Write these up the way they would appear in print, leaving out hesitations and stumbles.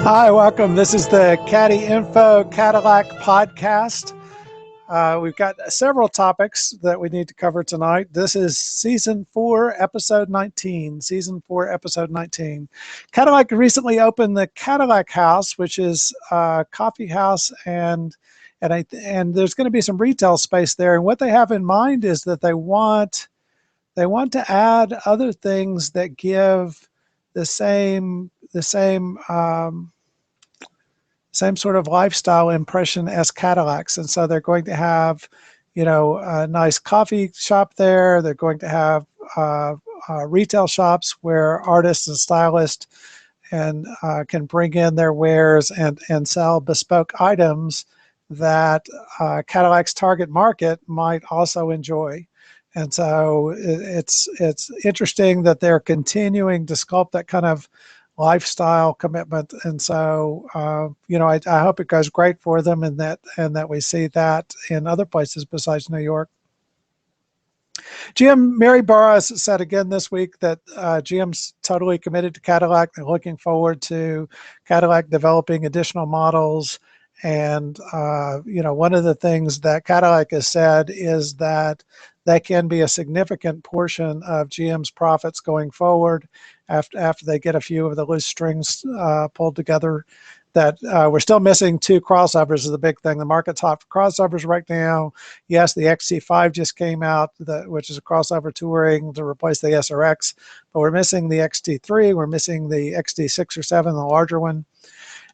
Hi, welcome. This is the CaddyInfo Cadillac podcast. We've got several topics that we need to cover tonight. This is season 4, episode 19. Season 4, episode 19. Cadillac recently opened the Cadillac House, which is a coffee house, and there's going to be some retail space there. And what they have in mind is that they want to add other things that give the same sort of lifestyle impression as Cadillacs. And so they're going to have, a nice coffee shop there. They're going to have retail shops where artists and stylists can bring in their wares and sell bespoke items that Cadillac's target market might also enjoy. And so it's interesting that they're continuing to sculpt that kind of lifestyle commitment. And so, I hope it goes great for them, and that we see that in other places besides New York. GM Mary Barras said again this week that GM's totally committed to Cadillac. They're looking forward to Cadillac developing additional models. And, one of the things that Cadillac has said is that that can be a significant portion of GM's profits going forward after they get a few of the loose strings pulled together. That we're still missing 2 crossovers is the big thing. The market's hot for crossovers right now. Yes, the XT5 just came out, which is a crossover touring to replace the SRX, but we're missing the XT3. We're missing the XT6 or 7, the larger one.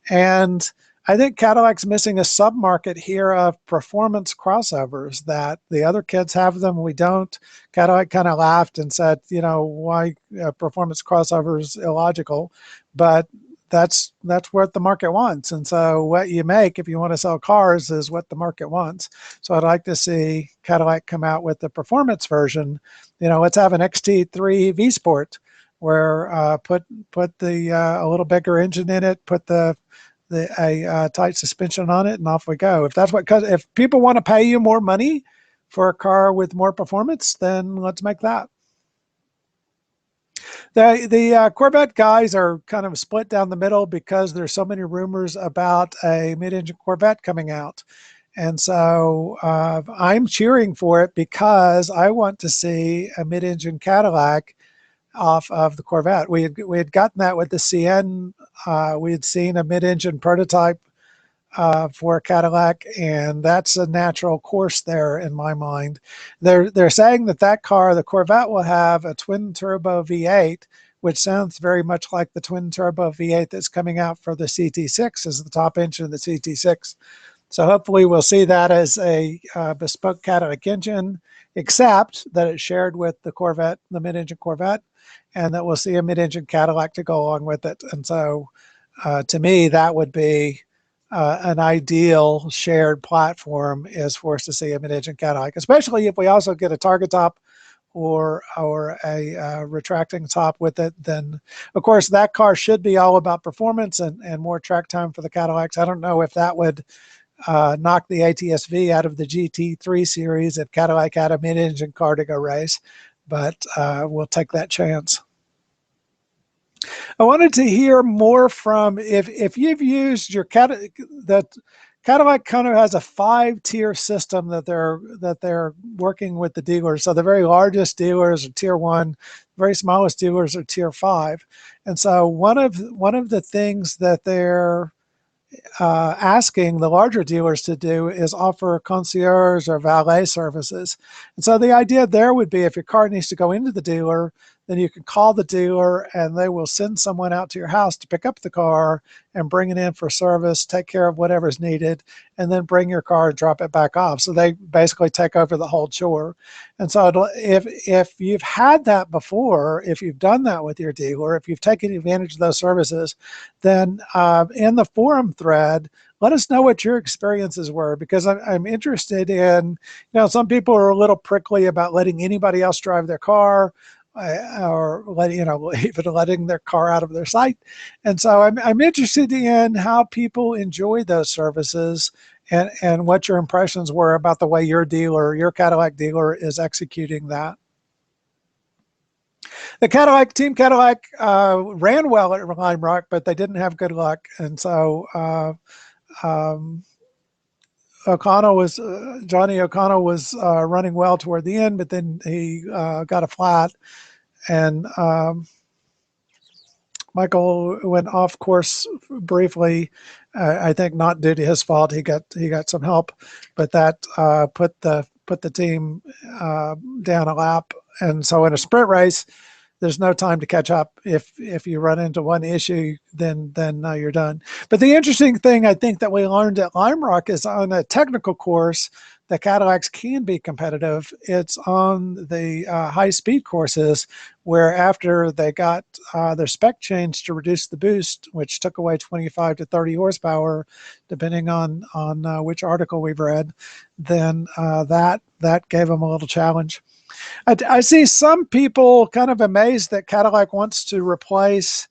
And I think Cadillac's missing a sub-market here of performance crossovers, that the other kids have them, we don't. Cadillac kind of laughed and said, why performance crossovers illogical, but that's what the market wants. And so what you make if you want to sell cars is what the market wants. So I'd like to see Cadillac come out with the performance version. Let's have an XT3 V Sport where put the a little bigger engine in it, put a tight suspension on it, and off we go. If people want to pay you more money for a car with more performance, then let's make that. The Corvette guys are kind of split down the middle because there's so many rumors about a mid-engine Corvette coming out. And so I'm cheering for it because I want to see a mid-engine Cadillac off of the Corvette. We had gotten that with the CN. We had seen a mid-engine prototype for a Cadillac, and that's a natural course there in my mind. They're saying that car, the Corvette, will have a twin-turbo V8, which sounds very much like the twin-turbo V8 that's coming out for the CT6 as the top engine of the CT6. So hopefully we'll see that as a bespoke Cadillac engine, except that it's shared with the Corvette, the mid-engine Corvette, and that we'll see a mid-engine Cadillac to go along with it. And so to me, that would be an ideal shared platform, is for us to see a mid-engine Cadillac, especially if we also get a target top or a retracting top with it. Then of course that car should be all about performance and more track time for the Cadillacs. I don't know if that would knock the ATS-V out of the GT3 series if Cadillac had a mid-engine car to go race, but we'll take that chance. I wanted to hear more from if you've used your Cadillac. Cadillac kind of has a 5-tier system that they're working with the dealers. So the very largest dealers are tier 1, very smallest dealers are tier 5. And so one of the things that they're asking the larger dealers to do is offer concierge or valet services. And so the idea there would be, if your car needs to go into the dealer, then you can call the dealer and they will send someone out to your house to pick up the car and bring it in for service, take care of whatever's needed, and then bring your car and drop it back off. So they basically take over the whole chore. And so if you've had that before, if you've done that with your dealer, if you've taken advantage of those services, then in the forum thread, let us know what your experiences were, because I'm interested in, some people are a little prickly about letting anybody else drive their car, or even letting their car out of their sight. And so I'm interested in how people enjoy those services and what your impressions were about the way your Cadillac dealer is executing that. The Cadillac team, Cadillac ran well at Lime Rock, but they didn't have good luck, and so um, Johnny O'Connell was running well toward the end, but then he got a flat, and Michael went off course briefly. I think not due to his fault. He got some help, but that put the team down a lap. And so in a sprint race, there's no time to catch up. If you run into one issue, then you're done. But the interesting thing I think that we learned at Lime Rock is on a technical course, the Cadillacs can be competitive. It's on the high speed courses where after they got their spec changed to reduce the boost, which took away 25 to 30 horsepower, depending on which article we've read, then that gave them a little challenge. I see some people kind of amazed that Cadillac wants to replace,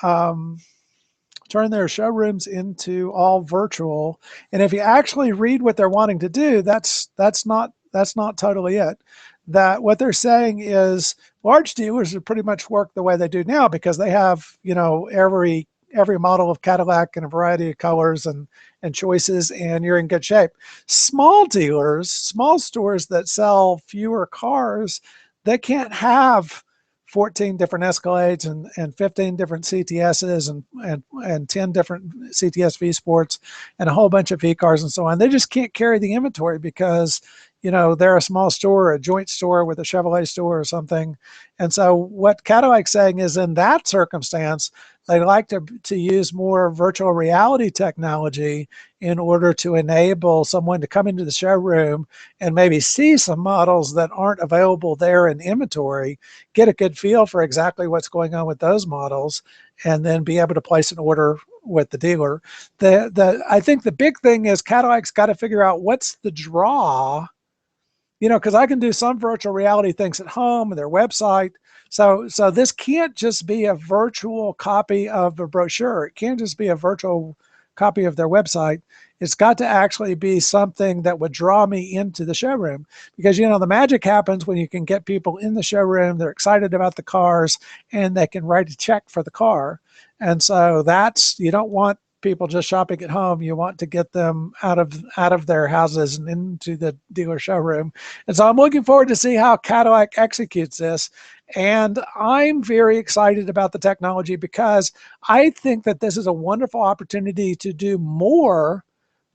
turn their showrooms into all virtual. And if you actually read what they're wanting to do, that's not totally it. That what they're saying is large dealers would pretty much work the way they do now because they have, you know, every model of Cadillac in a variety of colors and choices, and you're in good shape. Small dealers, small stores that sell fewer cars, they can't have 14 different Escalades and 15 different CTSs and 10 different CTS V Sports and a whole bunch of V cars and so on. They just can't carry the inventory because, you know, they're a small store, a joint store with a Chevrolet store or something. And so what Cadillac's saying is in that circumstance, they like to use more virtual reality technology in order to enable someone to come into the showroom and maybe see some models that aren't available there in inventory, get a good feel for exactly what's going on with those models, and then be able to place an order with the dealer. I think the big thing is Cadillac's got to figure out what's the draw, you know, because I can do some virtual reality things at home and their website. So this can't just be a virtual copy of a brochure. It can't just be a virtual copy of their website. It's got to actually be something that would draw me into the showroom, because, you know, the magic happens when you can get people in the showroom, they're excited about the cars, and they can write a check for the car. And so that's, you don't want people just shopping at home. You want to get them out of their houses and into the dealer showroom. And so I'm looking forward to see how Cadillac executes this. And I'm very excited about the technology because I think that this is a wonderful opportunity to do more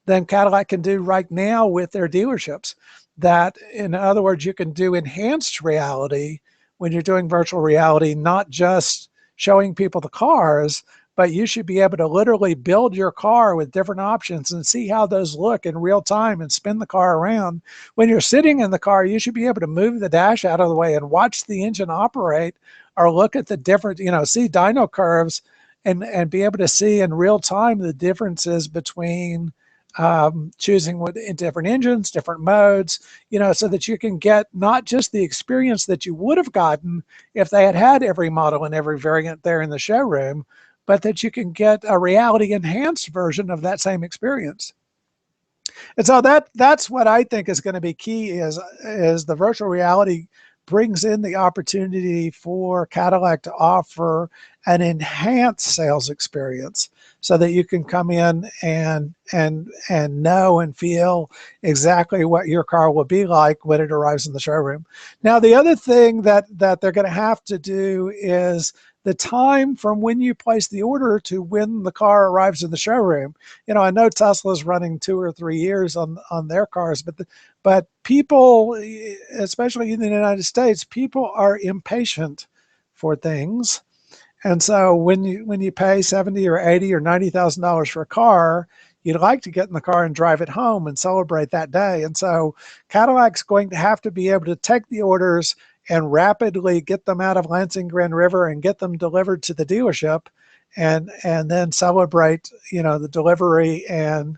than Cadillac can do right now with their dealerships. That, in other words, you can do enhanced reality when you're doing virtual reality, not just showing people the cars, but you should be able to literally build your car with different options and see how those look in real time and spin the car around. When you're sitting in the car, you should be able to move the dash out of the way and watch the engine operate, or look at the different, you know, see dyno curves and be able to see in real time the differences between choosing different engines, different modes, you know, so that you can get not just the experience that you would have gotten if they had every model and every variant there in the showroom, but that you can get a reality enhanced version of that same experience. And so that's what I think is going to be key is the virtual reality brings in the opportunity for Cadillac to offer an enhanced sales experience so that you can come in and know and feel exactly what your car will be like when it arrives in the showroom. Now, the other thing that they're going to have to do is the time from when you place the order to when the car arrives in the showroom. You know, I know Tesla's running 2 or 3 years on their cars, but people, especially in the United States, people are impatient for things. And so when you pay $70 or $80 or $90,000 for a car, you'd like to get in the car and drive it home and celebrate that day. And so Cadillac's going to have to be able to take the orders and rapidly get them out of Lansing Grand River and get them delivered to the dealership, and then celebrate, you know, the delivery and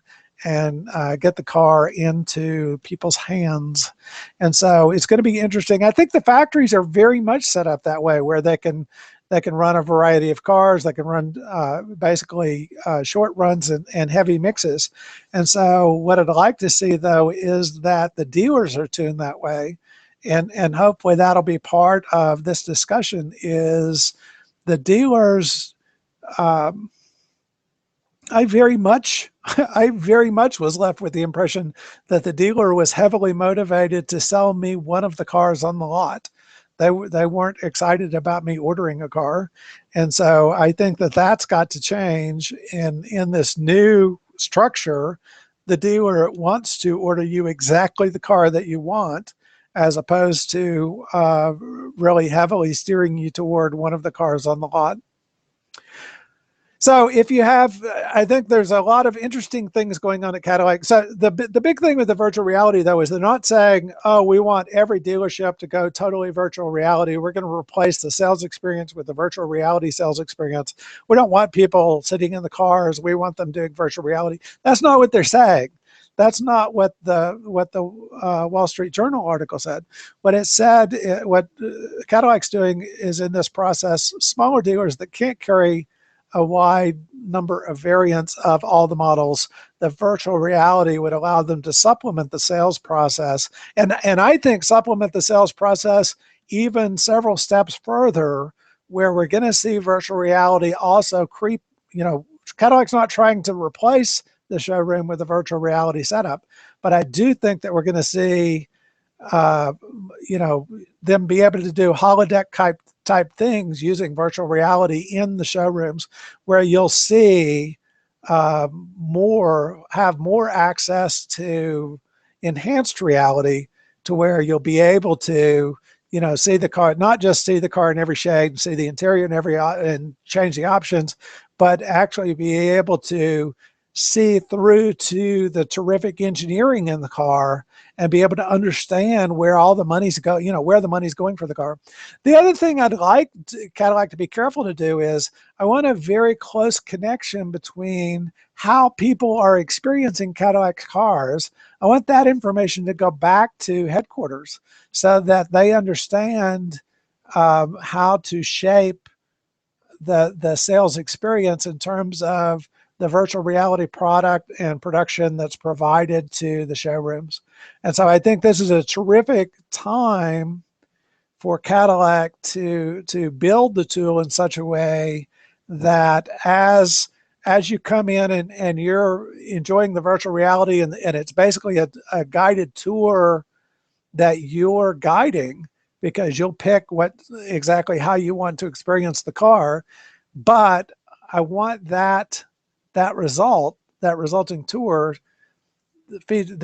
get the car into people's hands. And so it's going to be interesting. I think the factories are very much set up that way, where they can run a variety of cars. They can run basically short runs and heavy mixes. And so what I'd like to see, though, is that the dealers are tuned that way, and hopefully that'll be part of this discussion, is the dealers. um, I very much, I very much was left with the impression that the dealer was heavily motivated to sell me one of the cars on the lot. They weren't excited about me ordering a car, and so I think that that's got to change. In this new structure, the dealer wants to order you exactly the car that you want, as opposed to really heavily steering you toward one of the cars on the lot. So if you have, I think there's a lot of interesting things going on at Cadillac. So the big thing with the virtual reality, though, is they're not saying, oh, we want every dealership to go totally virtual reality. We're going to replace the sales experience with the virtual reality sales experience. We don't want people sitting in the cars. We want them doing virtual reality. That's not what they're saying. That's not what the Wall Street Journal article said. What it said, what Cadillac's doing is, in this process, smaller dealers that can't carry a wide number of variants of all the models, the virtual reality would allow them to supplement the sales process. And I think supplement the sales process even several steps further, where we're going to see virtual reality also creep. Cadillac's not trying to replace the showroom with a virtual reality setup, but I do think that we're going to see uh, them be able to do holodeck type things using virtual reality in the showrooms, where you'll see have more access to enhanced reality, to where you'll be able to see the car, not just see the car in every shade and see the interior in every and change the options, but actually be able to see through to the terrific engineering in the car and be able to understand where all the money's where the money's going for the car. The other thing I'd like Cadillac to be careful to do is, I want a very close connection between how people are experiencing Cadillac cars. I want that information to go back to headquarters so that they understand how to shape the sales experience in terms of the virtual reality product and production that's provided to the showrooms. And so I think this is a terrific time for Cadillac to build the tool in such a way that as you come in and you're enjoying the virtual reality, and it's basically a guided tour that you're guiding, because you'll pick exactly how you want to experience the car. But I want that resulting tour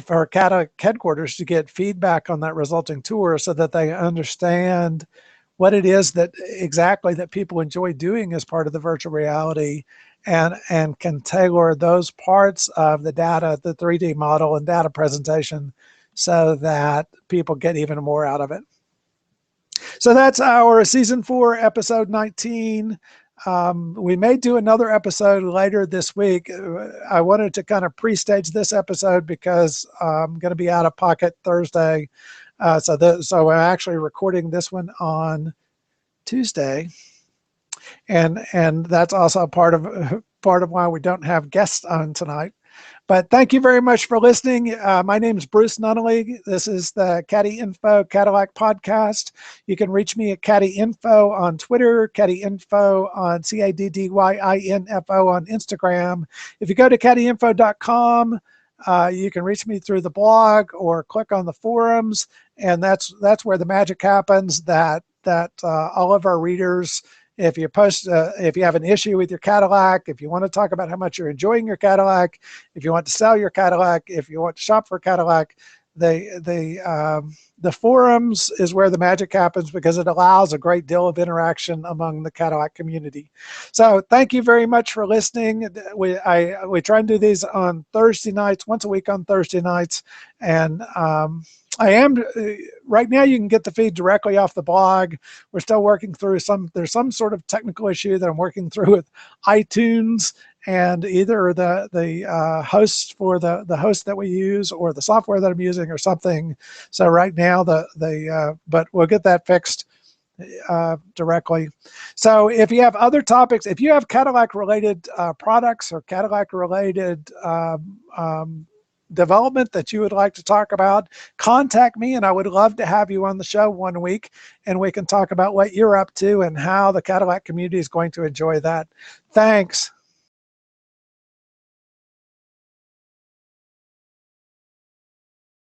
for Cadillac headquarters to get feedback on that resulting tour, so that they understand what it is that exactly that people enjoy doing as part of the virtual reality, and can tailor those parts of the data, the 3D model and data presentation, so that people get even more out of it. So that's our season 4, episode 19. We may do another episode later this week. I wanted to kind of pre-stage this episode because I'm going to be out of pocket Thursday. So we're actually recording this one on Tuesday, and that's also part of why we don't have guests on tonight. But thank you very much for listening. My name is Bruce Nunnally. This is the CaddyInfo Cadillac podcast. You can reach me at CaddyInfo on Twitter, CaddyInfo on CaddyInfo on Instagram. If you go to CaddyInfo.com, you can reach me through the blog or click on the forums, and that's where the magic happens. That all of our readers, if you post, if you have an issue with your Cadillac, if you want to talk about how much you're enjoying your Cadillac, if you want to sell your Cadillac, if you want to shop for Cadillac, the forums is where the magic happens, because it allows a great deal of interaction among the Cadillac community. So thank you very much for listening. We try and do these on Thursday nights, once a week on Thursday nights, and I am right now. You can get the feed directly off the blog. We're still working through there's some sort of technical issue that I'm working through with iTunes, and either the host for the host that we use, or the software that I'm using, or something. So right now but we'll get that fixed directly. So if you have other topics, if you have Cadillac related products or Cadillac related development that you would like to talk about, contact me and I would love to have you on the show one week and we can talk about what you're up to and how the Cadillac community is going to enjoy that. Thanks.